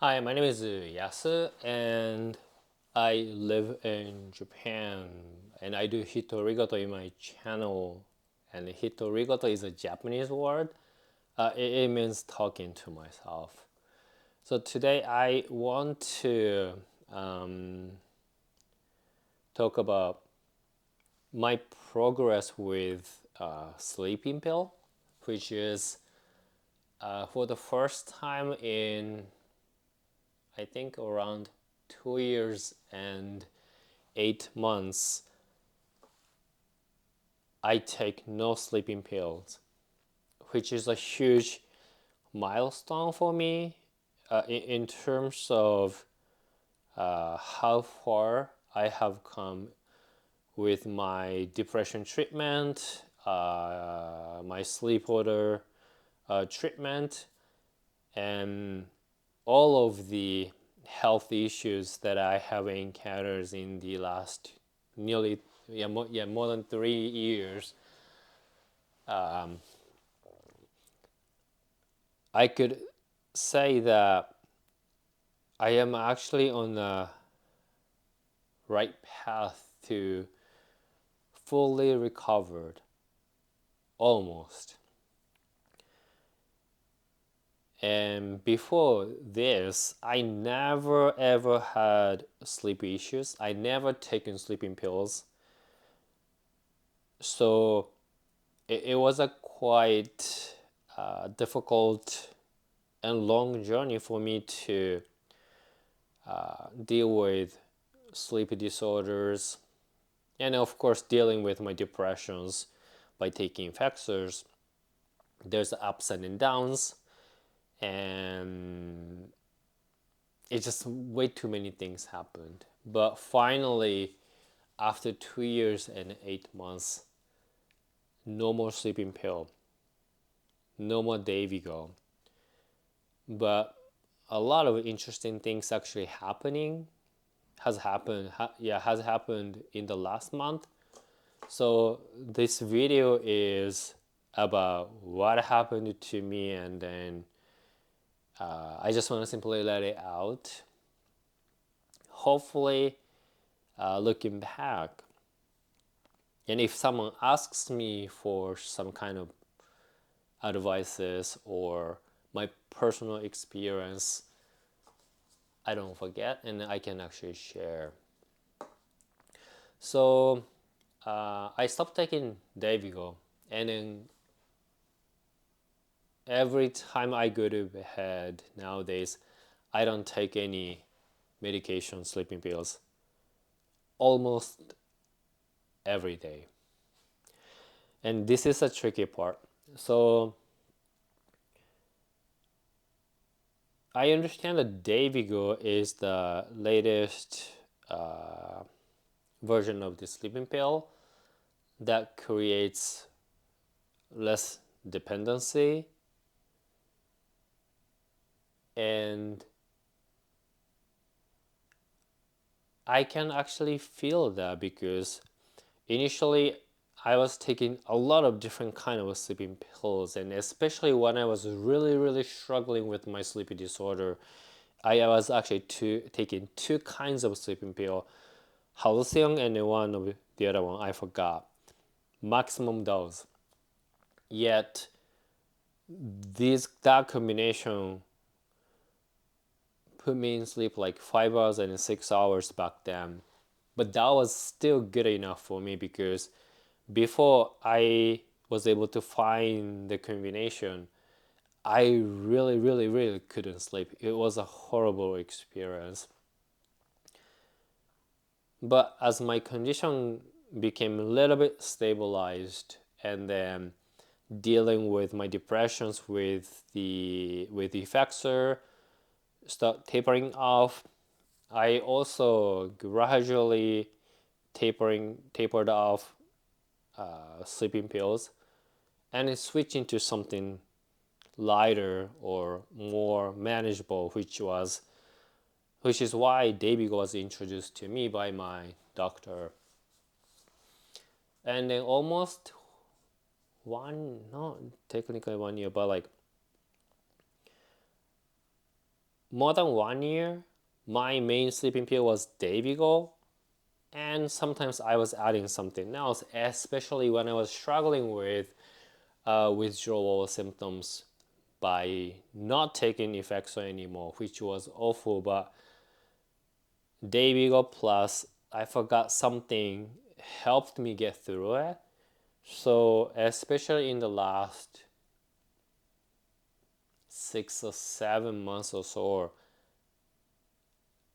Hi, my name is Yasu, and I live in Japan, and I do Hitorigoto in my channel. And Hitorigoto is a Japanese word. It means talking to myself. So today I want to um, talk about my progress with sleeping pill, which is for the first time in I think around 2 years and 8 months, I take no sleeping pills, which is a huge milestone for me in terms of how far I have come with my depression treatment, my sleep order treatment, and all of the health issues that I have encountered in the last nearly more than 3 years. I could say that I am actually on the right path to fully recovered, almost. And before this, I never ever had sleep issues. I never taken sleeping pills. So it was a quite difficult and long journey for me to deal with sleep disorders, and of course dealing with my depressions by taking factors. There's ups and downs, and it's just way too many things happened. But finally, after 2 years and 8 months, no more sleeping pill, no more Dayvigo. But a lot of interesting things actually happening has happened in the last month. So this video is about what happened to me, and then I just want to simply let it out. Hopefully, looking back, and if someone asks me for some kind of advices or my personal experience, I don't forget and I can actually share. So I stopped taking Dayvigo, and then every time I go to bed nowadays, I don't take any medication, sleeping pills, almost every day. And this is a tricky part. So I understand that Dayvigo is the latest uh, version of the sleeping pill that creates less dependency, and I can actually feel that because initially I was taking a lot of different kind of sleeping pills, and especially when I was really struggling with my sleeping disorder, I was actually taking two kinds of sleeping pill, halcyon and one of the other one I forgot, maximum dose. Yet that combination put me in sleep like 5 hours and 6 hours back then. But that was still good enough for me because before I was able to find the combination, I really couldn't sleep. It was a horrible experience. But as my condition became a little bit stabilized, and then dealing with my depressions with the effector start tapering off, I also gradually tapered off sleeping pills and switching to something lighter or more manageable, which is why Dayvigo was introduced to me by my doctor. And then almost not technically 1 year, but like more than 1 year, my main sleeping pill was Dayvigo, and sometimes I was adding something else, especially when I was struggling with withdrawal symptoms by not taking Effexor anymore, which was awful. But Dayvigo plus I forgot something helped me get through it. So especially in the last 6 or 7 months or so,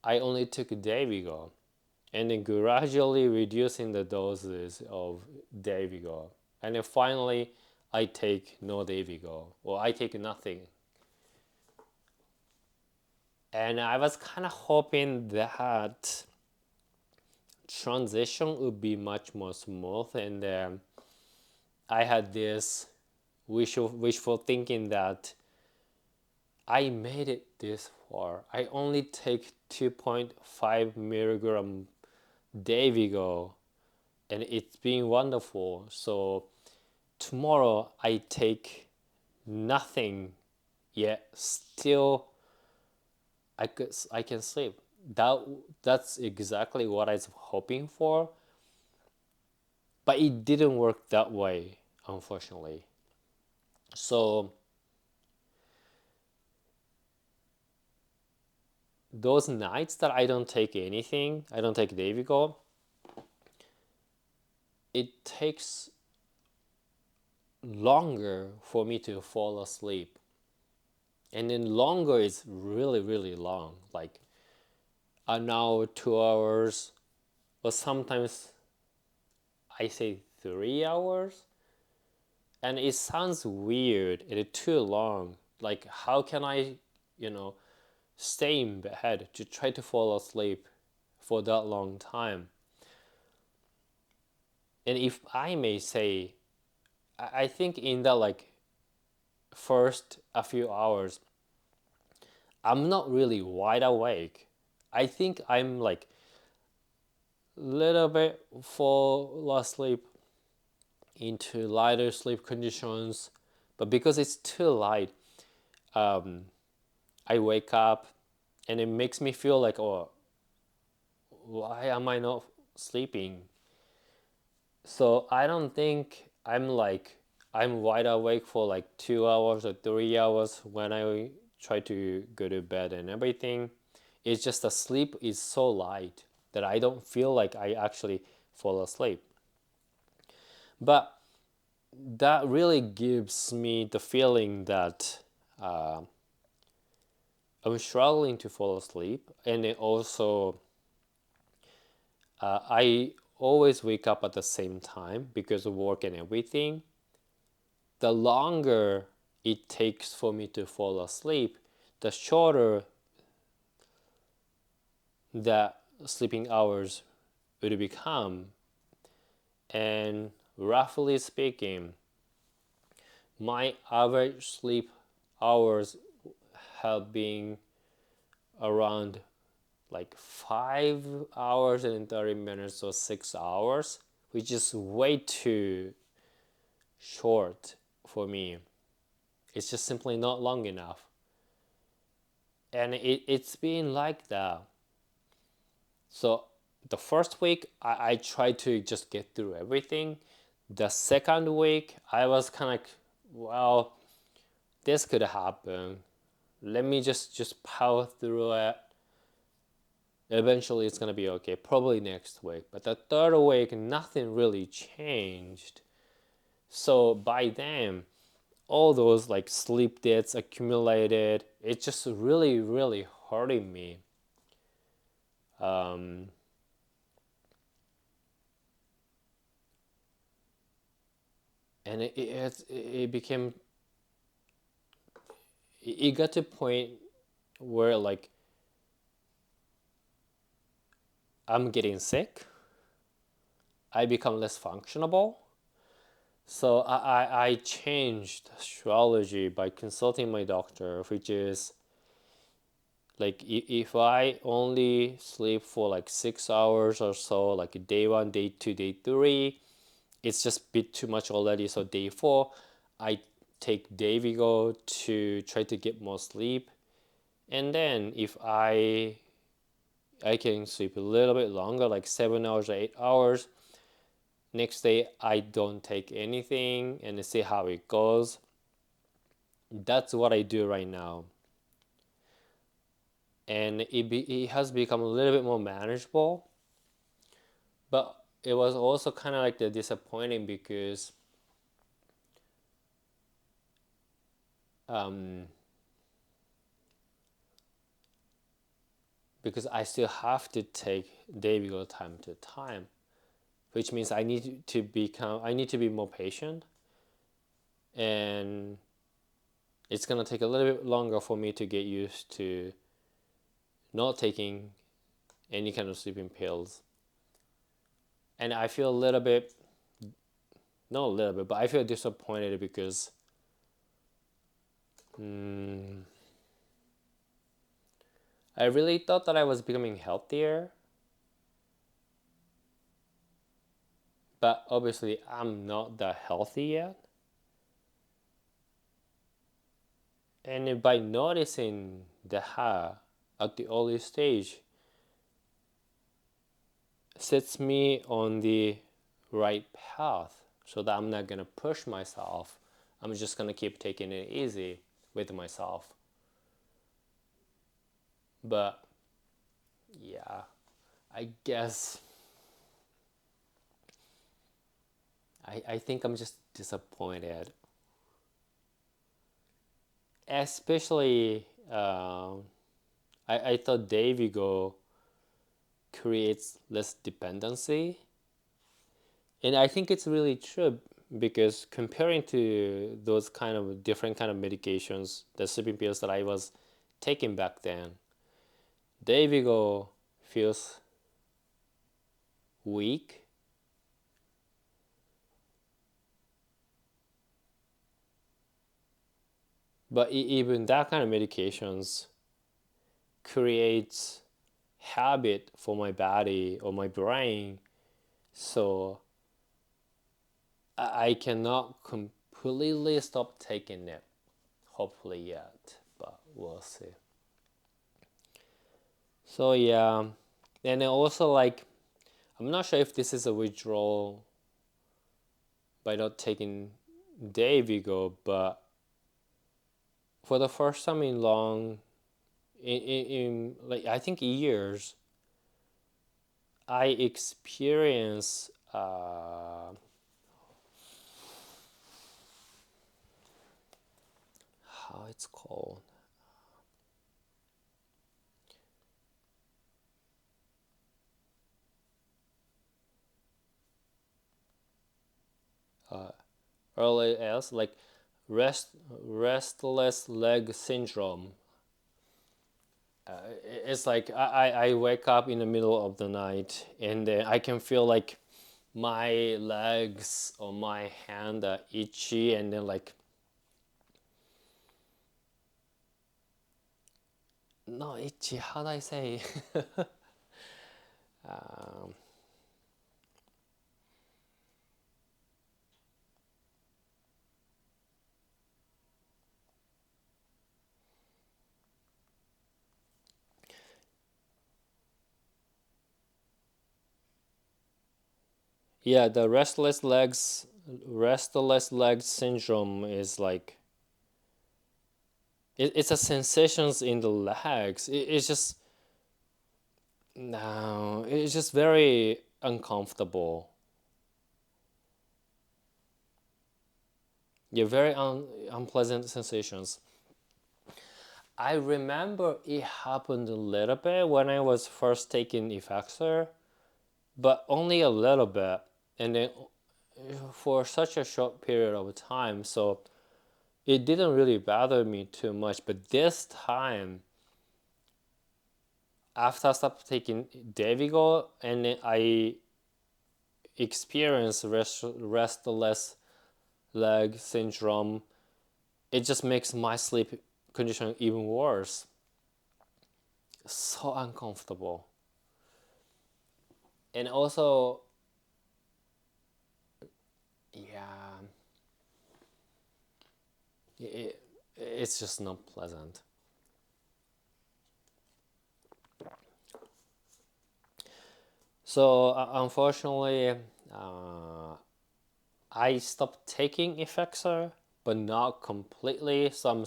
I only took Dayvigo and then gradually reducing the doses of Dayvigo. And then finally, I take no Dayvigo, or I take nothing. And I was kind of hoping that transition would be much more smooth. And I had this wishful thinking that I made it this far. I only take 2.5 milligram Dayvigo, and it's been wonderful. So tomorrow I take nothing, yet still I can sleep. That's exactly what I was hoping for, but it didn't work that way, unfortunately. So those nights that I don't take anything, I don't take Dayvigo, it takes longer for me to fall asleep. And then longer is really, really long, like an hour, 2 hours, or sometimes I say 3 hours. And it sounds weird, it's too long. Like, how can I, you know, stay in bed to try to fall asleep for that long time? And if I may say, I think in that like first a few hours, I'm not really wide awake. I think I'm like little bit fall asleep into lighter sleep conditions, but because it's too light, um, I wake up and it makes me feel like, oh, why am I not sleeping? So I don't think I'm wide awake for like 2 hours or 3 hours when I try to go to bed and everything. It's just the sleep is so light that I don't feel like I actually fall asleep. But that really gives me the feeling that uh, I'm struggling to fall asleep, and it also I always wake up at the same time because of work and everything. The longer it takes for me to fall asleep, the shorter the sleeping hours will become. And roughly speaking, my average sleep hours have been around like 5 hours and 30 minutes or 6 hours, which is way too short for me. It's just simply not long enough. And it's been like that. So the first week, I tried to just get through everything. The second week, I was kind of like, well, this could happen. Let me just power through it. Eventually, it's gonna be okay. Probably next week. But the third week, nothing really changed. So by then, all those like sleep debts accumulated. It's just really, really hurting me. Um, and it became it got to a point where like I'm getting sick. I become less functionable. So I changed astrology by consulting my doctor, which is like if I only sleep for like 6 hours or so, like day one, day two, day three, it's just a bit too much already. So day four, I take Dayvigo to try to get more sleep. And then if I can sleep a little bit longer, like 7 hours or 8 hours. Next day I don't take anything and see how it goes. That's what I do right now, and it has become a little bit more manageable. But it was also kind of like the disappointing um, because I still have to take Dayvigo time to time, which means I need to be more patient, and it's gonna take a little bit longer for me to get used to not taking any kind of sleeping pills. And I feel a little bit, not a little bit, but I feel disappointed because I really thought that I was becoming healthier, but obviously I'm not that healthy yet. And by noticing the ha at the early stage sets me on the right path so that I'm not gonna push myself. I'm just gonna keep taking it easy with myself. But yeah, I guess I think I'm just disappointed, especially I thought Dayvigo creates less dependency, and I think it's really true because comparing to those kind of different kind of medications, the sleeping pills that I was taking back then, Dayvigo feels weak, but even that kind of medications creates habit for my body or my brain, so I cannot completely stop taking it, hopefully yet, but we'll see. So yeah, and then also like I'm not sure if this is a withdrawal by not taking Dayvigo, but for the first time in long, in like I think years, I experience how it's called. Early else like restless leg syndrome. It's like I wake up in the middle of the night and then I can feel like my legs or my hand are itchy, and then like no itchy, how do I say? um, yeah, the restless legs syndrome is like it's a sensations in the legs. It's just no, it's just very uncomfortable. Yeah, very unpleasant sensations. I remember it happened a little bit when I was first taking Effexor, but only a little bit, and then for such a short period of time, so it didn't really bother me too much. But this time, after I stopped taking Dayvigo, and then I experienced restless leg syndrome, it just makes my sleep condition even worse. So uncomfortable. And also, yeah, it, it's just not pleasant. So unfortunately, uh, I stopped taking Effexor, but not completely. So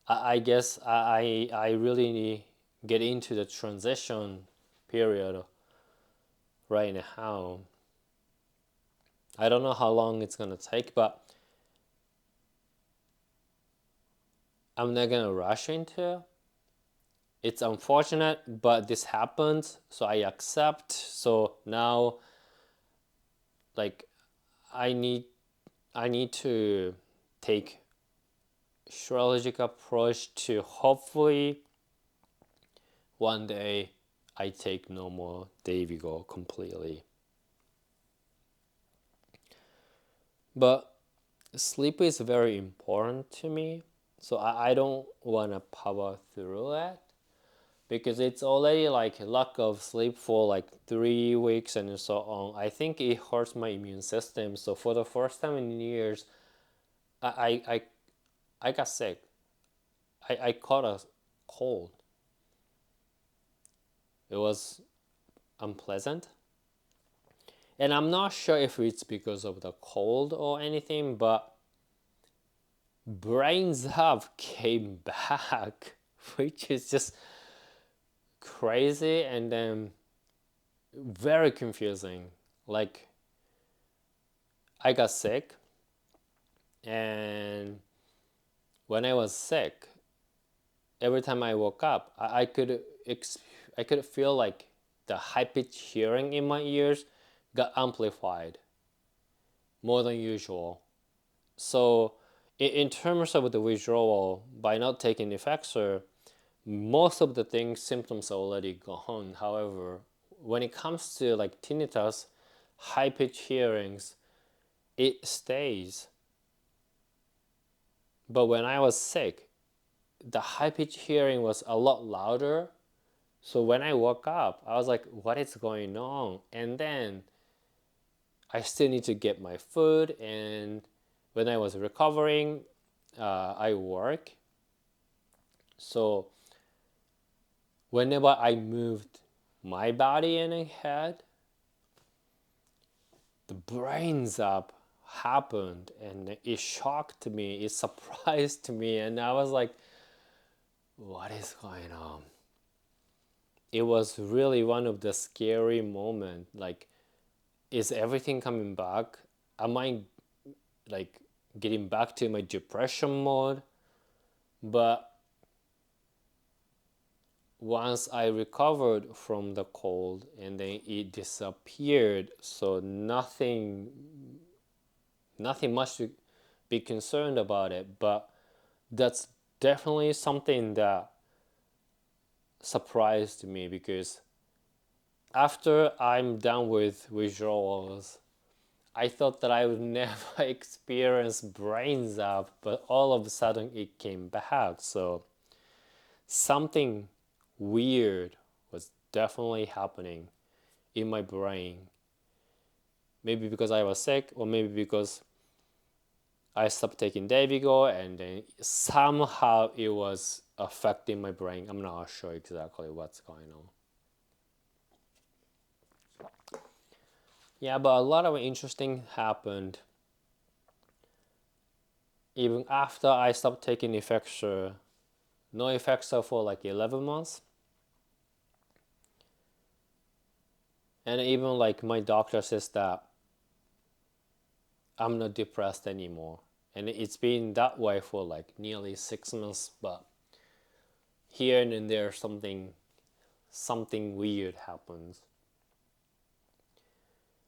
I guess I really get into the transition period right now. I don't know how long it's gonna take, but I'm not gonna rush into. It's unfortunate, but this happens, so I accept. So now, like, I need I need to take strategic approach to hopefully one day I take no more Dayvigo completely. But sleep is very important to me, so I don't want to power through it because it's already like lack of sleep for like 3 weeks and so on. I think it hurts my immune system. So for the first time in years, I I, I got sick. I caught a cold. It was unpleasant. And I'm not sure if it's because of the cold or anything, but brains have came back, which is just crazy and then very confusing. Like I got sick, and when I was sick, every time I woke up, I could feel like the high pitched hearing in my ears got amplified more than usual. So in terms of the withdrawal, by not taking Effexor, most of the things symptoms are already gone. However, when it comes to like tinnitus, high pitched hearings, it stays. But when I was sick, the high pitched hearing was a lot louder. So when I woke up, I was like, what is going on? And then I still need to get my food. And when I was recovering, I work. So whenever I moved my body and head, the brains up happened and it shocked me, it surprised me, and I was like, what is going on? It was really one of the scary moments. Like, is everything coming back? Am I like getting back to my depression mode? But once I recovered from the cold and then it disappeared, so nothing much to be concerned about it. But that's definitely something that surprised me because after I'm done with withdrawals, I thought that I would never experience brain zap, but all of a sudden it came back. So something weird was definitely happening in my brain. Maybe because I was sick, or maybe because I stopped taking Dayvigo, and then somehow it was affecting my brain. I'm not sure exactly what's going on. Yeah, but a lot of interesting happened even after I stopped taking Effexor. No Effexor for like 11 months. And even like my doctor says that I'm not depressed anymore. And it's been that way for like nearly 6 months, but here and there something weird happens.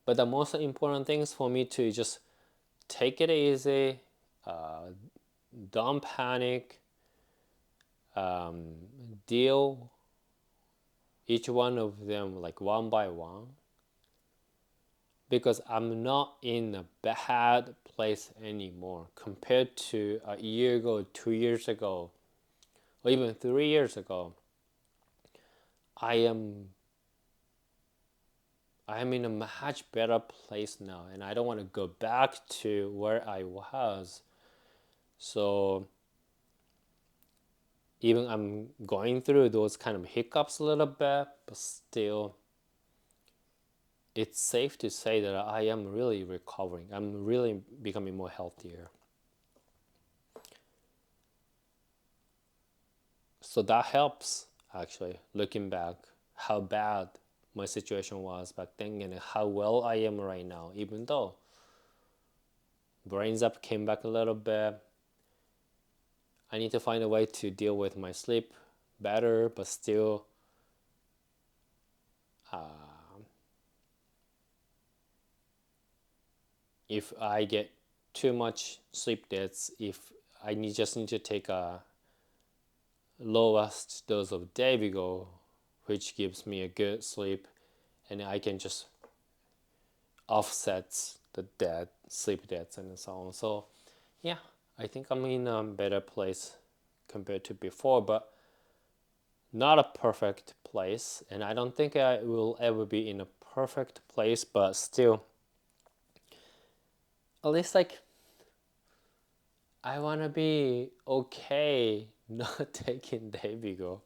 But the most important thing is for me to just take it easy, uh, don't panic, um, deal each one of them like one by one, because I'm not in a bad place anymore compared to a year ago, 2 years ago, or even 3 years ago. I am in a much better place now, and I don't want to go back to where I was. So even I'm going through those kind of hiccups a little bit, but still it's safe to say that I am really recovering. I'm really becoming more healthier. So that helps, actually, looking back, how bad my situation was back then and how well I am right now, even though brains up came back a little bit. I need to find a way to deal with my sleep better, but still, if I get too much sleep debts, if just need to take a lowest dose of Dayvigo, which gives me a good sleep, and I can just offset the debt, sleep debts, and so on. So, yeah, I think I'm in a better place compared to before, but not a perfect place, and I don't think I will ever be in a perfect place, but still, at least like I wanna be okay not taking Dayvigo.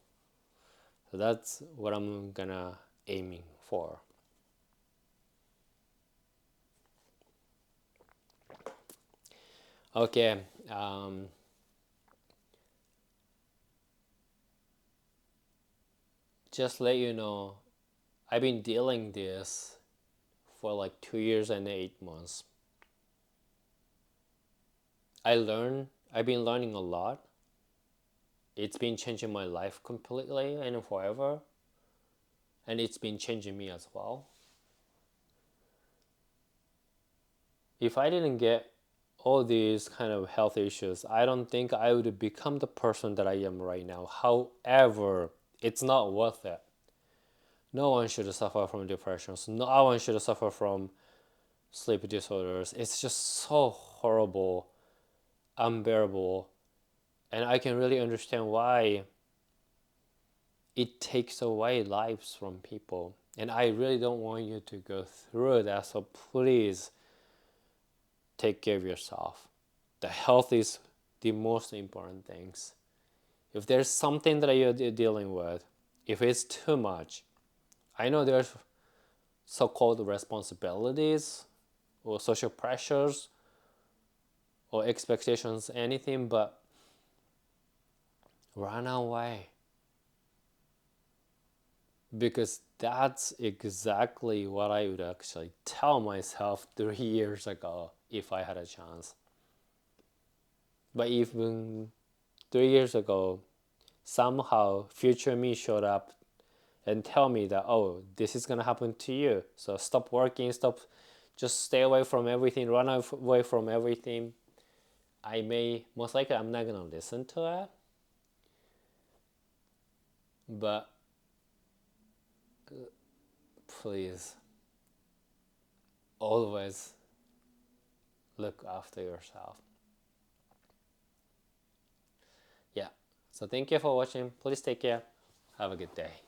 So that's what I'm gonna aiming for. Okay, just let you know, I've been dealing this for like 2 years and 8 months. I've been learning a lot. It's been changing my life completely and forever, and it's been changing me as well. If I didn't get all these kind of health issues, I don't think I would become the person that I am right now. However, it's not worth it. No one should suffer from depressions. No one should suffer from sleep disorders. It's just so horrible, unbearable, and I can really understand why it takes away lives from people. And I really don't want you to go through that. So please take care of yourself. The health is the most important things. If there's something that you're dealing with, if it's too much, I know there's so-called responsibilities or social pressures or expectations, anything, but run away. Because that's exactly what I would actually tell myself 3 years ago if I had a chance. But even 3 years ago, somehow future me showed up and tell me that, oh, this is gonna happen to you. So stop working, just stay away from everything, run away from everything. Most likely I'm not gonna listen to it. But please, always look after yourself. Yeah. So thank you for watching. Please take care. Have a good day.